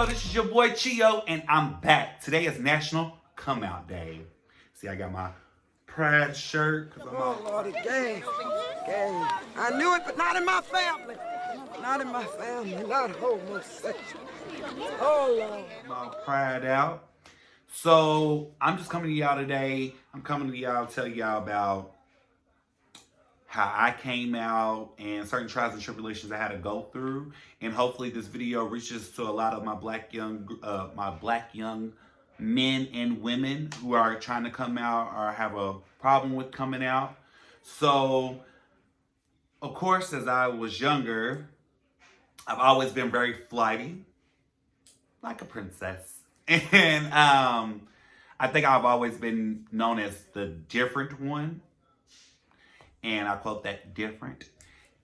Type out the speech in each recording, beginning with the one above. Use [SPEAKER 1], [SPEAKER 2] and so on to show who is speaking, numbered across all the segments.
[SPEAKER 1] Chyio. This is your boy Chyio, and I'm back. Today is National Come Out Day. See, I got my pride shirt.
[SPEAKER 2] Oh, Lordy, gang. I knew it, but not in my family. Not in my family, not homosexual. Oh, Lord.
[SPEAKER 1] My pride out. So, I'm just coming to y'all today. I'm coming to y'all to tell y'all about how I came out and certain trials and tribulations I had to go through. And hopefully this video reaches to a lot of my black young men and women who are trying to come out or have a problem with coming out. So, of course, as I was younger, I've always been very flighty, like a princess. And I think I've always been known as the different one. And I quote that different.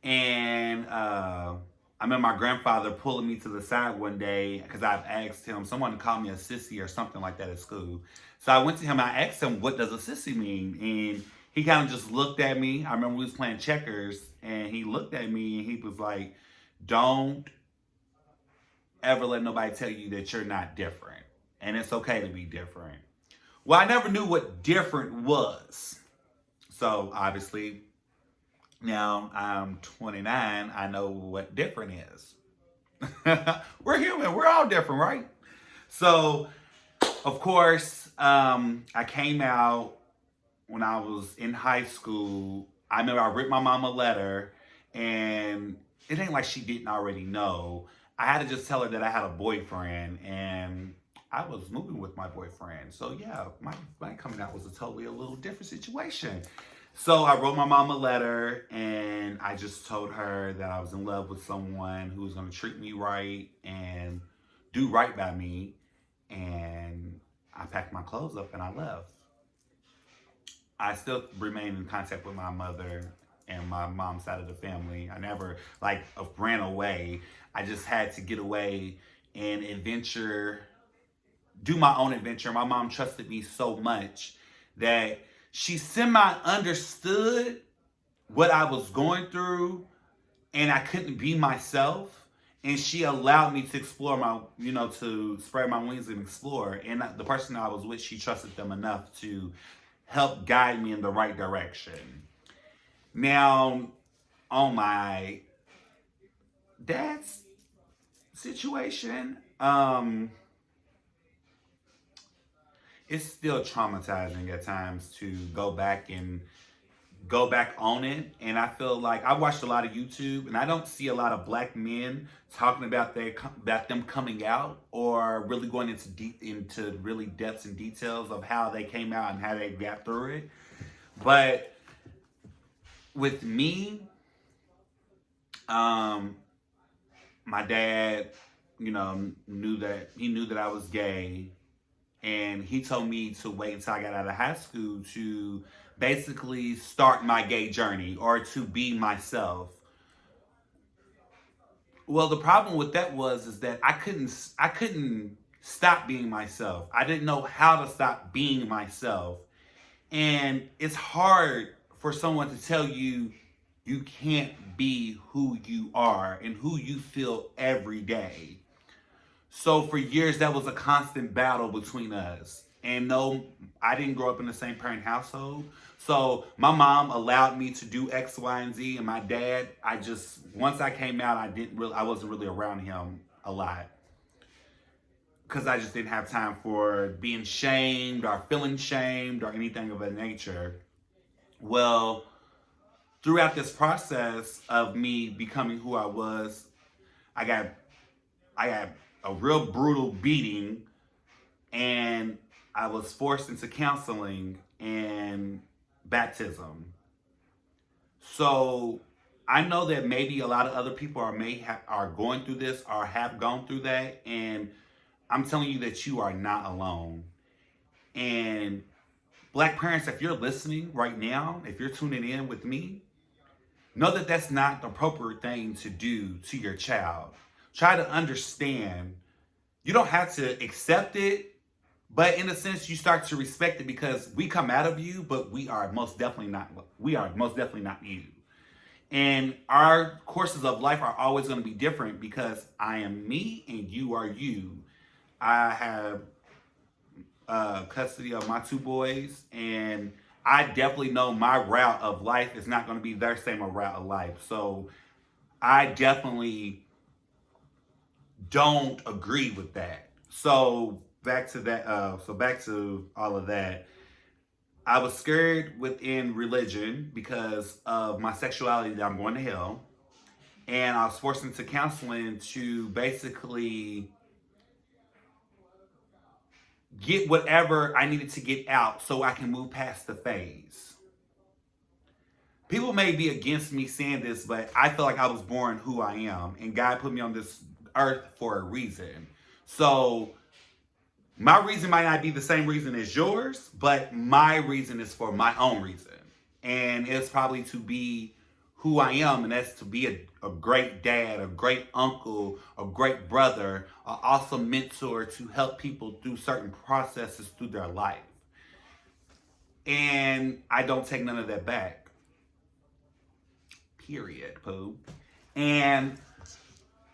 [SPEAKER 1] And I remember my grandfather pulling me to the side one day because I've asked him, someone called me a sissy or something like that at school. So I went to him, I asked him, what does a sissy mean? And he kind of just looked at me. I remember we was playing checkers and he looked at me and he was like, don't ever let nobody tell you that you're not different. And it's okay to be different. Well, I never knew what different was. So obviously, now I'm 29, I know what different is. We're human, we're all different, right? So, of course, I came out when I was in high school. I remember I wrote my mom a letter, and it ain't like she didn't already know. I had to just tell her that I had a boyfriend, and I was moving with my boyfriend. So yeah, my coming out was a little different situation. So I wrote my mom a letter and I just told her that I was in love with someone who was going to treat me right and do right by me. And I packed my clothes up and I left. I still remain in contact with my mother and my mom's side of the family. I never ran away. I just had to get away and do my own adventure. My mom trusted me so much that she semi-understood what I was going through and I couldn't be myself. And she allowed me to explore to spread my wings and explore. And the person I was with, she trusted them enough to help guide me in the right direction. Now, on my dad's situation, it's still traumatizing at times to go back on it. And I feel like I watched a lot of YouTube and I don't see a lot of black men talking about them coming out or really going into really depths and details of how they came out and how they got through it. But with me, my dad, knew that I was gay. And he told me to wait until I got out of high school to basically start my gay journey or to be myself. Well, the problem with that is that I couldn't stop being myself. I didn't know how to stop being myself. And it's hard for someone to tell you you can't be who you are and who you feel every day. So for years, that was a constant battle between us. And no, I didn't grow up in the same parent household. So my mom allowed me to do X, Y, and Z. And my dad, once I came out, I wasn't really around him a lot. Because I just didn't have time for being shamed or feeling shamed or anything of that nature. Well, throughout this process of me becoming who I was, I got a real brutal beating, and I was forced into counseling and baptism. So I know that maybe a lot of other people are going through this or have gone through that, and I'm telling you that you are not alone. And black parents, if you're listening right now, if you're tuning in with me, know that that's not the appropriate thing to do to your child. Try to understand. You don't have to accept it, but in a sense, you start to respect it because we come out of you, but we are most definitely not you. And our courses of life are always going to be different because I am me and you are you. I have custody of my two boys, and I definitely know my route of life is not going to be their same route of life. So I definitely don't agree with that. So back to that. Back to all of that. I was scared within religion because of my sexuality that I'm going to hell, and I was forced into counseling to basically get whatever I needed to get out so I can move past the phase. People may be against me saying this, but I feel like I was born who I am, and God put me on this earth for a reason. So my reason might not be the same reason as yours, but my reason is for my own reason. And it's probably to be who I am, and that's to be a great dad, a great uncle, a great brother, an awesome mentor to help people through certain processes through their life. And I don't take none of that back. Period, Pooh. And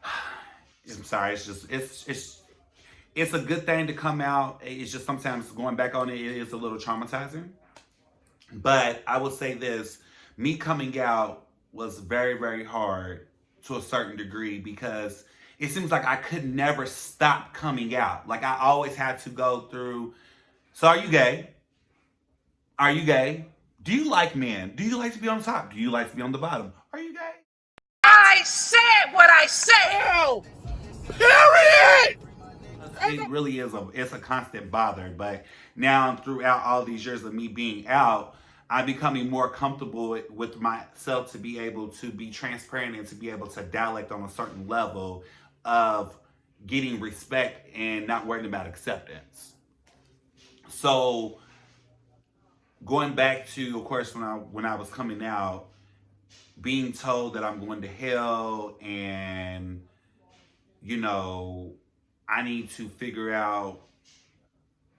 [SPEAKER 1] I'm sorry, it's a good thing to come out. It's just sometimes going back on it is a little traumatizing. But I will say this, me coming out was very, very hard to a certain degree because it seems like I could never stop coming out. Like I always had to go through, so are you gay? Are you gay? Do you like men? Do you like to be on top? Do you like to be on the bottom? Are you gay?
[SPEAKER 2] I said what I said. Period.
[SPEAKER 1] It really is it's a constant bother. But now throughout all these years of me being out, I'm becoming more comfortable with myself to be able to be transparent and to be able to dialect on a certain level of getting respect and not worrying about acceptance. So going back to, of course, when I was coming out, being told that I'm going to hell and, you know, I need to figure out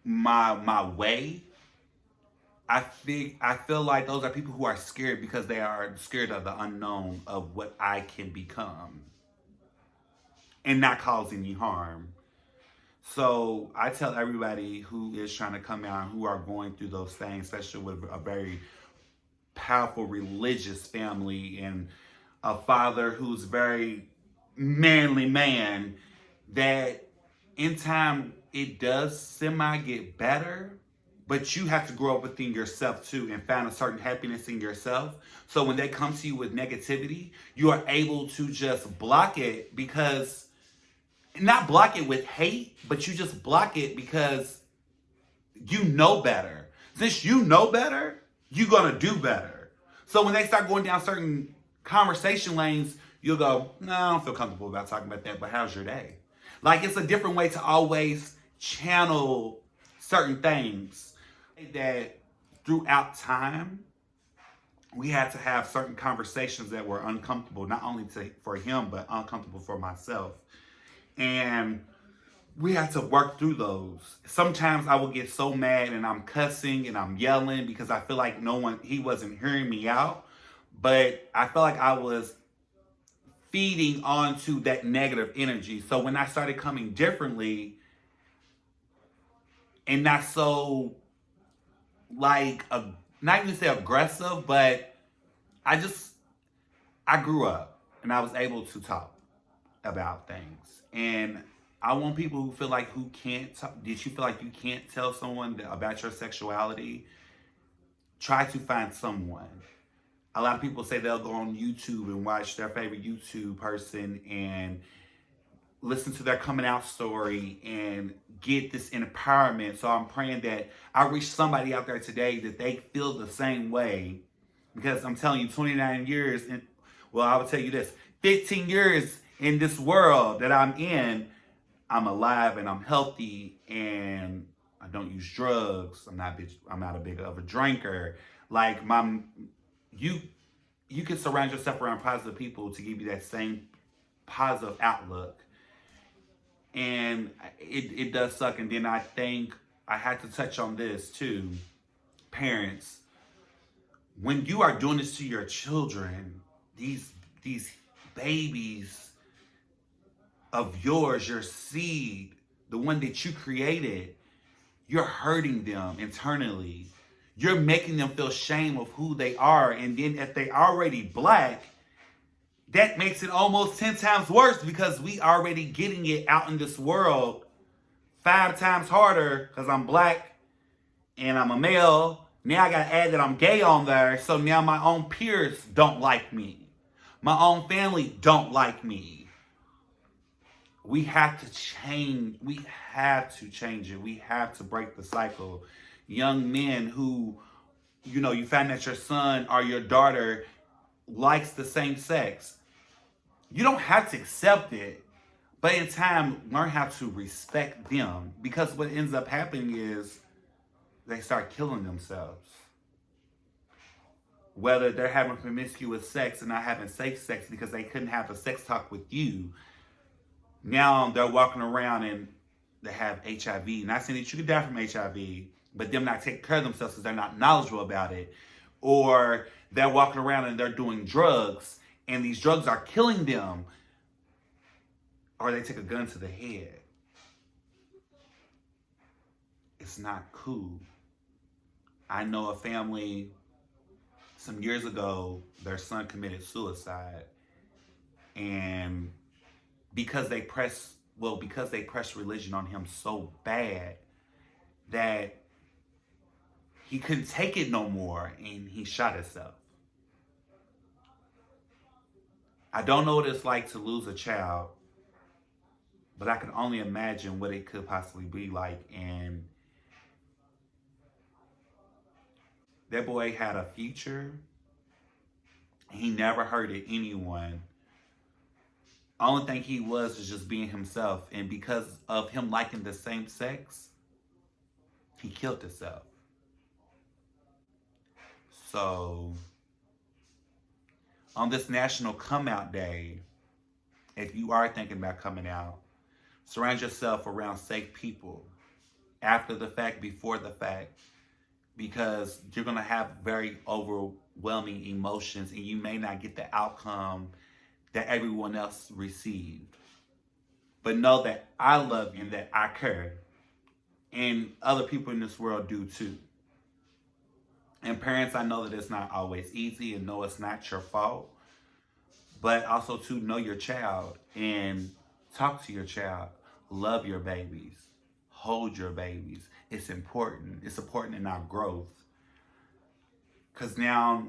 [SPEAKER 1] my way. I feel like those are people who are scared because they are scared of the unknown of what I can become and not cause any harm. So I tell everybody who is trying to come out, who are going through those things, especially with a very powerful religious family and a father who's very manly man, that in time it does semi get better, but you have to grow up within yourself too and find a certain happiness in yourself. So when they come to you with negativity, you are able to just block it, because not block it with hate, but you just block it because you know better. Since you know better, you're gonna do better. So when they start going down certain conversation lanes, you'll go, no, I don't feel comfortable about talking about that, but how's your day? Like, it's a different way to always channel certain things. That throughout time, we had to have certain conversations that were uncomfortable, not only for him, but uncomfortable for myself. And we had to work through those. Sometimes I would get so mad and I'm cussing and I'm yelling because I feel like he wasn't hearing me out. But I felt like I was feeding onto that negative energy. So when I started coming differently and not so not even say aggressive, but I grew up and I was able to talk about things. And I want people who feel like who can't talk. Did you feel like you can't tell someone about your sexuality? Try to find someone. A lot of people say they'll go on YouTube and watch their favorite YouTube person and listen to their coming out story and get this empowerment. So I'm praying that I reach somebody out there today that they feel the same way. Because I'm telling you, 29 years, I would tell you this, 15 years in this world that I'm in, I'm alive and I'm healthy and I don't use drugs. I'm not a big of a drinker. Like you can surround yourself around positive people to give you that same positive outlook. And it does suck. And then I think I had to touch on this too. Parents, when you are doing this to your children, these babies of yours, your seed, the one that you created, you're hurting them internally. You're making them feel shame of who they are. And then if they already black, that makes it almost 10 times worse because we already getting it out in this world 5 times harder because I'm black and I'm a male. Now I gotta add that I'm gay on there. So now my own peers don't like me. My own family don't like me. We have to change. We have to change it. We have to break the cycle. Young men who, you find that your son or your daughter likes the same sex. You don't have to accept it, but in time, learn how to respect them. Because what ends up happening is they start killing themselves. Whether they're having promiscuous sex and not having safe sex because they couldn't have a sex talk with you. Now they're walking around and they have HIV. Not saying that you could die from HIV, but them not taking care of themselves because they're not knowledgeable about it. Or they're walking around and they're doing drugs and these drugs are killing them. Or they take a gun to the head. It's not cool. I know a family some years ago, their son committed suicide. And because they pressed religion on him so bad that he couldn't take it no more and he shot himself. I don't know what it's like to lose a child, but I can only imagine what it could possibly be like. And that boy had a future. He never hurted anyone. Only thing he was just being himself. And because of him liking the same sex, he killed himself. So, on this National Come Out Day, if you are thinking about coming out, surround yourself around safe people. After the fact, before the fact. Because you're going to have very overwhelming emotions and you may not get the outcome that everyone else received. But know that I love you and that I care. And other people in this world do too. And parents, I know that it's not always easy and know it's not your fault. But also to know your child and talk to your child. Love your babies. Hold your babies. It's important. It's important in our growth. Because now,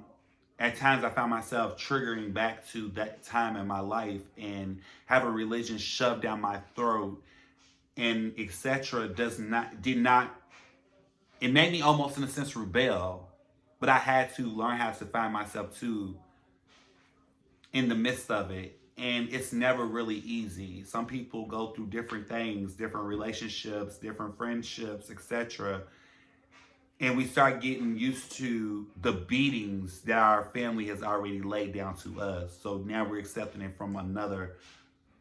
[SPEAKER 1] at times I found myself triggering back to that time in my life and having religion shoved down my throat and etc. It made me almost in a sense rebel. But I had to learn how to find myself too in the midst of it. And it's never really easy. Some people go through different things, different relationships, different friendships, etc. And we start getting used to the beatings that our family has already laid down to us. So now we're accepting it from another,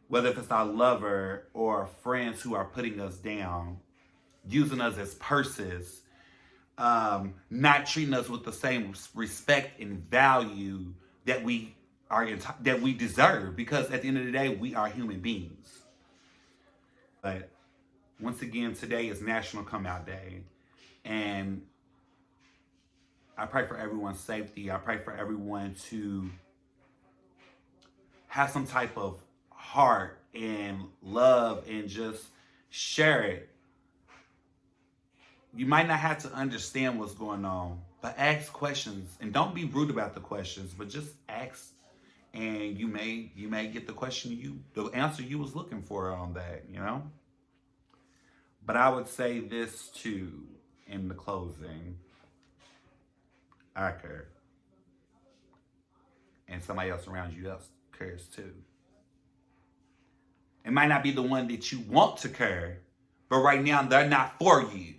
[SPEAKER 1] whether if it's our lover or friends who are putting us down, using us as purses, not treating us with the same respect and value that we deserve, because at the end of the day, we are human beings. But once again, today is National Come Out Day. And I pray for everyone's safety. I pray for everyone to have some type of heart and love and just share it. You might not have to understand what's going on, but ask questions. And don't be rude about the questions, but just ask. And you may get the answer you was looking for on that, But I would say this too in the closing. I care. And somebody else around you else cares too. It might not be the one that you want to care, but right now they're not for you.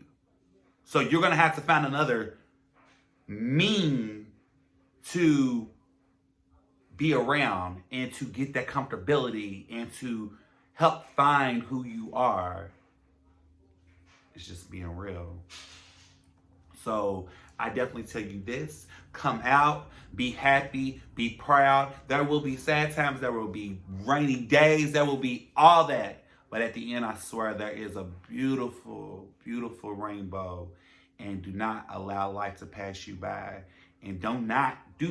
[SPEAKER 1] So you're going to have to find another mean to be around and to get that comfortability and to help find who you are. It's just being real. So I definitely tell you this. Come out, be happy, be proud. There will be sad times, there will be rainy days, there will be all that. But at the end, I swear there is a beautiful, beautiful rainbow. And do not allow life to pass you by. And do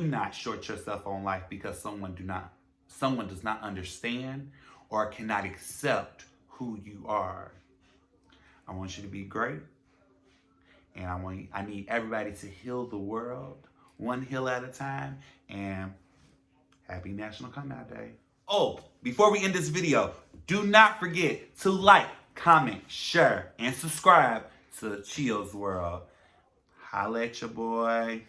[SPEAKER 1] not short yourself on life because someone does not understand or cannot accept who you are. I want you to be great. And I need everybody to heal the world, one hill at a time. And happy National Come Out Day. Oh, before we end this video, do not forget to like, comment, share, and subscribe to Chyio's World. Holla at your boy.